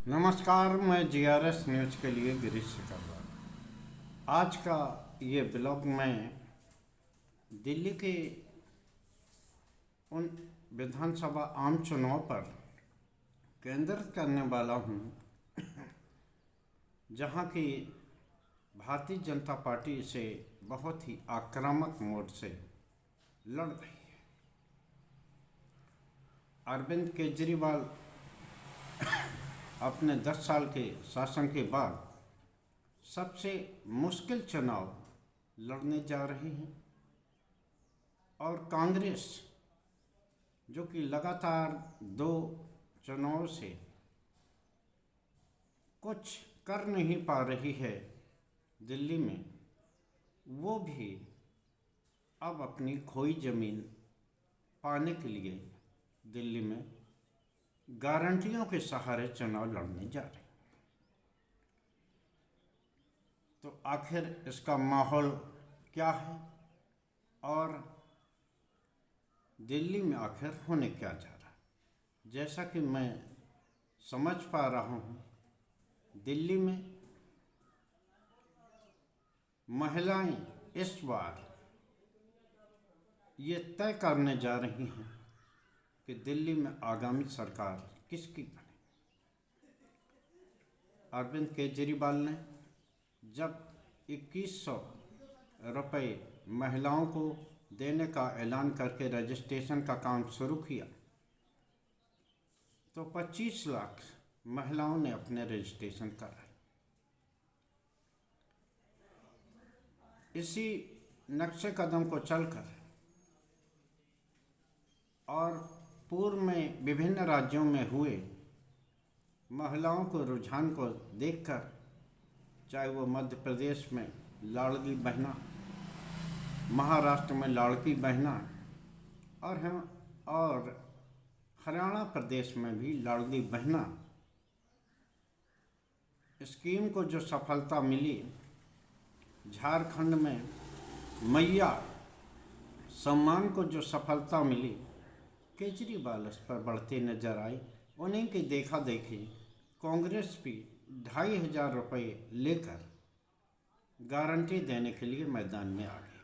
नमस्कार, मैं GRS news के लिए गिरीश सिकरवार। आज का ये ब्लॉग में दिल्ली के उन विधानसभा आम चुनाव पर केंद्रित करने वाला हूँ जहाँ की भारतीय जनता पार्टी से बहुत ही आक्रामक मोड से लड़ रही है। अरविंद केजरीवाल अपने 10 साल के शासन के बाद सबसे मुश्किल चुनाव लड़ने जा रहे हैं और कांग्रेस जो कि लगातार 2 चुनाव से कुछ कर नहीं पा रही है दिल्ली में, वो भी अब अपनी खोई ज़मीन पाने के लिए दिल्ली में गारंटियों के सहारे चुनाव लड़ने जा रहे हैं। तो आखिर इसका माहौल क्या है और दिल्ली में आखिर होने क्या जा रहा है? जैसा कि मैं समझ पा रहा हूँ, दिल्ली में महिलाएं इस बार ये तय करने जा रही हैं कि दिल्ली में आगामी सरकार किसकी बने। अरविंद केजरीवाल ने जब 2100 रुपये महिलाओं को देने का ऐलान करके रजिस्ट्रेशन का काम शुरू किया तो 25 लाख महिलाओं ने अपने रजिस्ट्रेशन कराए। इसी नक्शे कदम को चलकर और पूर्व में विभिन्न राज्यों में हुए महिलाओं को रुझान को देखकर, चाहे वो मध्य प्रदेश में लाड़ली बहना, महाराष्ट्र में लाड़की बहना और हरियाणा प्रदेश में भी लाड़ली बहना स्कीम को जो सफलता मिली, झारखंड में मैया सम्मान को जो सफलता मिली, केजरीवाल इस पर बढ़ते नजर आए। उन्हीं की देखा देखी कांग्रेस भी 2500 रुपये लेकर गारंटी देने के लिए मैदान में आ गई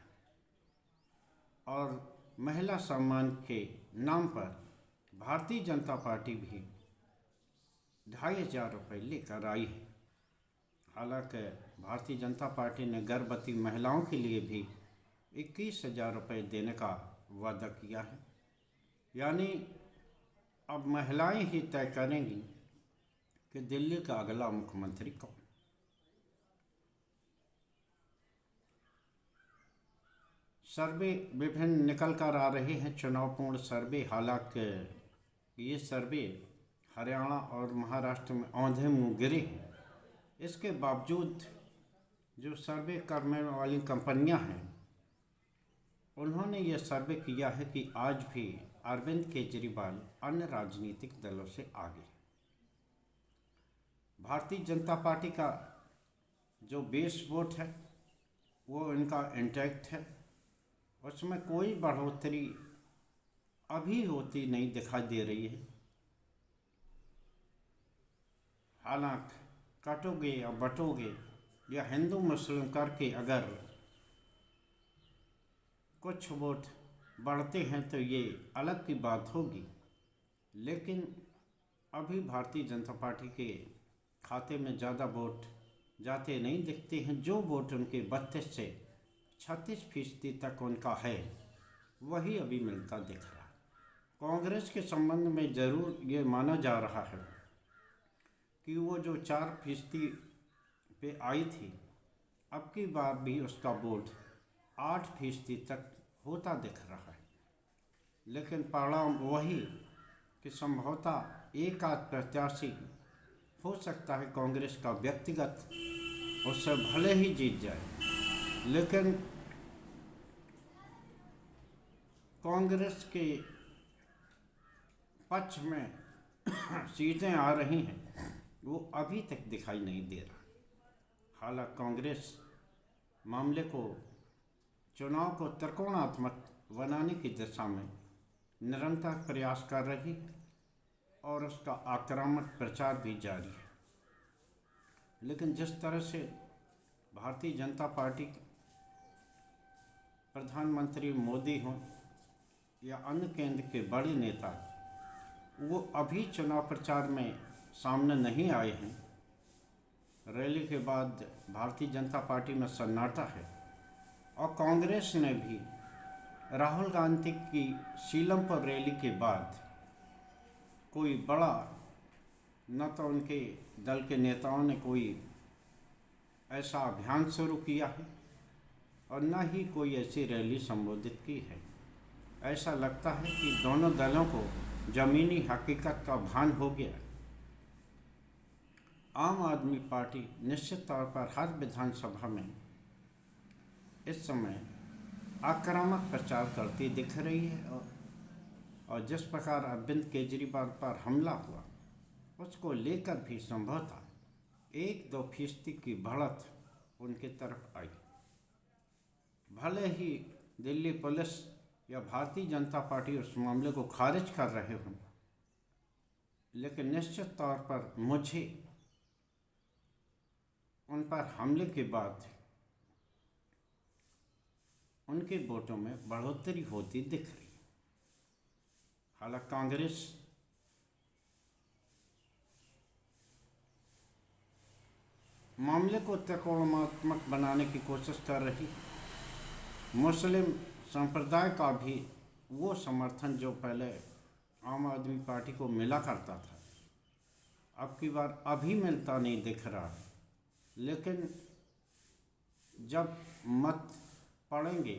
और महिला सम्मान के नाम पर भारतीय जनता पार्टी भी 2500 रुपये लेकर आई है। हालांकि भारतीय जनता पार्टी ने गर्भवती महिलाओं के लिए भी 21,000 रुपये देने का वादा किया है। यानी अब महिलाएं ही तय करेंगी कि दिल्ली का अगला मुख्यमंत्री कौन। सर्वे विभिन्न निकल कर आ रहे हैं, चुनावपूर्ण सर्वे। हालांकि ये सर्वे हरियाणा और महाराष्ट्र में औंधे मुँह गिरे हैं। इसके बावजूद जो सर्वे करने वाली कंपनियां हैं, उन्होंने ये सर्वे किया है कि आज भी अरविंद केजरीवाल अन्य राजनीतिक दलों से आगे। भारतीय जनता पार्टी का जो बेस वोट है वो इनका इंटैक्ट है, उसमें कोई बढ़ोतरी अभी होती नहीं दिखाई दे रही है। हालांकि कटोगे या बटोगे या हिंदू मुस्लिम करके अगर कुछ वोट बढ़ते हैं तो ये अलग की बात होगी, लेकिन अभी भारतीय जनता पार्टी के खाते में ज़्यादा वोट जाते नहीं दिखते हैं। जो वोट उनके 32 से 36% तक उनका है, वही अभी मिलता दिख रहा है। कांग्रेस के संबंध में ज़रूर ये माना जा रहा है कि वो जो 4% पे आई थी, अब की बार भी उसका वोट 8% तक होता दिख रहा है। लेकिन परिणाम वही कि संभवतः एक आध प्रत्याशी हो सकता है कांग्रेस का व्यक्तिगत उससे भले ही जीत जाए, लेकिन कांग्रेस के पक्ष में सीटें आ रही हैं वो अभी तक दिखाई नहीं दे रहा। हालांकि कांग्रेस मामले को, चुनाव को त्रिकोणात्मक बनाने की दिशा में निरंतर प्रयास कर रही है और उसका आक्रामक प्रचार भी जारी है। लेकिन जिस तरह से भारतीय जनता पार्टी प्रधानमंत्री मोदी हों या अन्य केंद्र के बड़े नेता, वो अभी चुनाव प्रचार में सामने नहीं आए हैं। रैली के बाद भारतीय जनता पार्टी में सन्नाटा है और कांग्रेस ने भी राहुल गांधी की सीलमपुर रैली के बाद कोई बड़ा, न तो उनके दल के नेताओं ने कोई ऐसा अभियान शुरू किया है और न ही कोई ऐसी रैली संबोधित की है। ऐसा लगता है कि दोनों दलों को ज़मीनी हकीकत का भान हो गया। आम आदमी पार्टी निश्चित तौर पर हर विधानसभा में इस समय आक्रामक प्रचार करती दिख रही है और जिस प्रकार अरविंद केजरीवाल पर हमला हुआ उसको लेकर भी संभवतः 1-2% की बढ़त उनके तरफ आई। भले ही दिल्ली पुलिस या भारतीय जनता पार्टी उस मामले को खारिज कर रहे हों, लेकिन निश्चित तौर पर मुझे उन पर हमले के बाद उनके वोटों में बढ़ोतरी होती दिख रही। हालांकि कांग्रेस मामले को त्रिकोणात्मक बनाने की कोशिश कर रही। मुस्लिम संप्रदाय का भी वो समर्थन जो पहले आम आदमी पार्टी को मिला करता था, अब की बार अभी मिलता नहीं दिख रहा है। लेकिन जब मत पड़ेंगे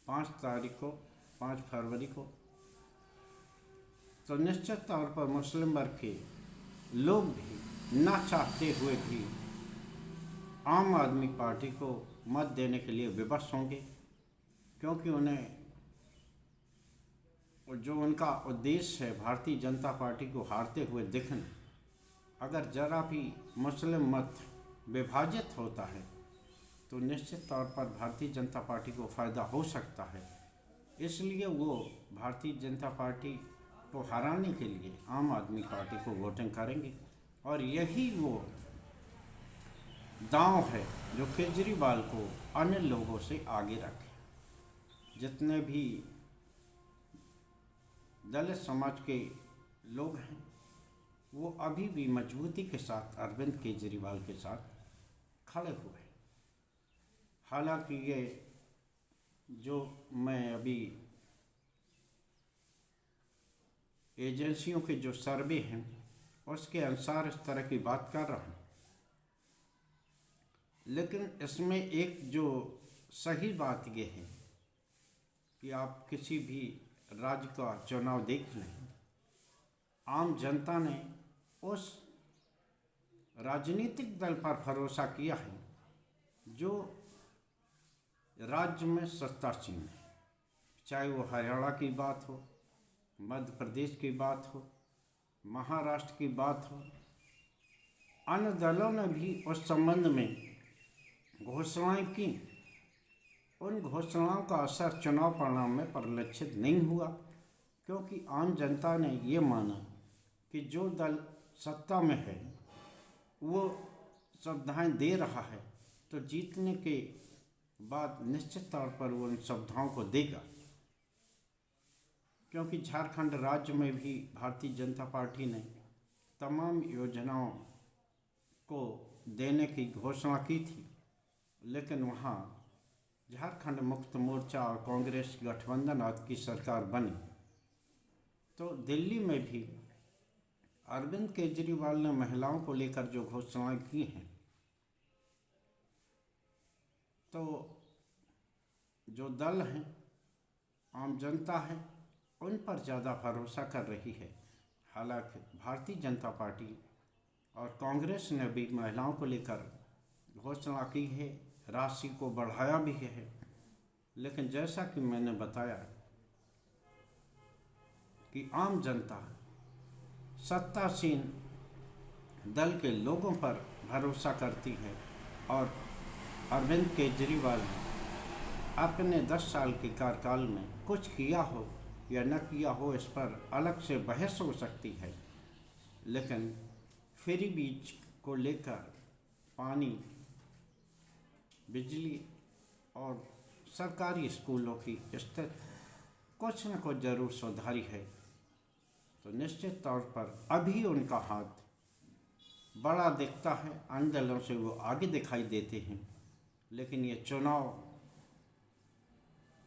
5 फरवरी को, तो निश्चित तौर पर मुस्लिम वर्ग के लोग भी ना चाहते हुए भी आम आदमी पार्टी को मत देने के लिए विवश होंगे, क्योंकि उन्हें जो उनका उद्देश्य है भारतीय जनता पार्टी को हारते हुए दिखना, अगर जरा भी मुस्लिम मत विभाजित होता है तो निश्चित तौर पर भारतीय जनता पार्टी को फ़ायदा हो सकता है। इसलिए वो भारतीय जनता पार्टी को हराने के लिए आम आदमी पार्टी को वोटिंग करेंगे और यही वो दांव है जो केजरीवाल को अन्य लोगों से आगे रखे। जितने भी दलित समाज के लोग हैं वो अभी भी मजबूती के साथ अरविंद केजरीवाल के साथ खड़े हुए हैं। हालांकि ये जो मैं अभी एजेंसियों के जो सर्वे हैं उसके अनुसार इस तरह की बात कर रहा हूँ, लेकिन इसमें एक जो सही बात ये है कि आप किसी भी राज्य का चुनाव देख लें, आम जनता ने उस राजनीतिक दल पर भरोसा किया है जो राज्य में सत्तासीन है। चाहे वो हरियाणा की बात हो, मध्य प्रदेश की बात हो, महाराष्ट्र की बात हो, अन्य दलों ने भी उस संबंध में घोषणाएं की। उन घोषणाओं का असर चुनाव परिणाम में परिलक्षित नहीं हुआ, क्योंकि आम जनता ने ये माना कि जो दल सत्ता में है वो सुविधाएं दे रहा है, तो जीतने के बाद निश्चित तौर पर वो उन सुविधाओं को देगा। क्योंकि झारखंड राज्य में भी भारतीय जनता पार्टी ने तमाम योजनाओं को देने की घोषणा की थी, लेकिन वहाँ झारखंड मुक्ति मोर्चा और कांग्रेस गठबंधन आदि की सरकार बनी। तो दिल्ली में भी अरविंद केजरीवाल ने महिलाओं को लेकर जो घोषणाएं की हैं, तो जो दल हैं, आम जनता है, उन पर ज़्यादा भरोसा कर रही है। हालांकि भारतीय जनता पार्टी और कांग्रेस ने भी महिलाओं को लेकर घोषणा की है, राशि को बढ़ाया भी है, लेकिन जैसा कि मैंने बताया कि आम जनता सत्तासीन दल के लोगों पर भरोसा करती है और अरविंद केजरीवाल ने अपने 10 साल के कार्यकाल में कुछ किया हो या न किया हो, इस पर अलग से बहस हो सकती है, लेकिन फ्री बीज को लेकर पानी, बिजली और सरकारी स्कूलों की स्थिति कुछ न कुछ जरूर सुधारी है, तो निश्चित तौर पर अभी उनका हाथ बड़ा दिखता है, अन्य दलों से वो आगे दिखाई देते हैं। लेकिन ये चुनाव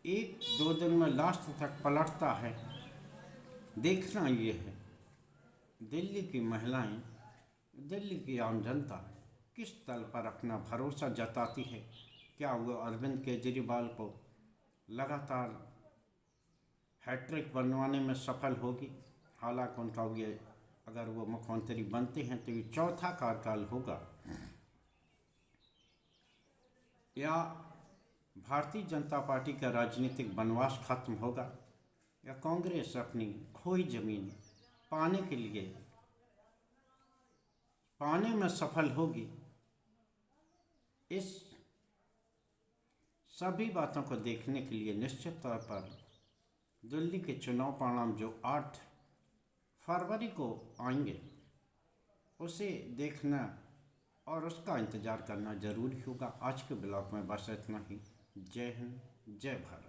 एक दो दिन में लास्ट तक पलटता है, देखना ये है दिल्ली की महिलाएं, दिल्ली की आम जनता किस दल पर अपना भरोसा जताती है। क्या वो अरविंद केजरीवाल को लगातार हैट्रिक बनवाने में सफल होगी? हालांकि उनका ये, अगर वो मुख्यमंत्री बनते हैं तो ये चौथा कार्यकाल होगा, या भारतीय जनता पार्टी का राजनीतिक वनवास खत्म होगा, या कांग्रेस अपनी खोई जमीन पाने में सफल होगी। इस सभी बातों को देखने के लिए निश्चित तौर पर दिल्ली के चुनाव परिणाम जो 8 फरवरी को आएंगे, उसे देखना और उसका इंतज़ार करना ज़रूरी होगा। आज के ब्लॉग में बस इतना ही। जय हिंद, जय भारत।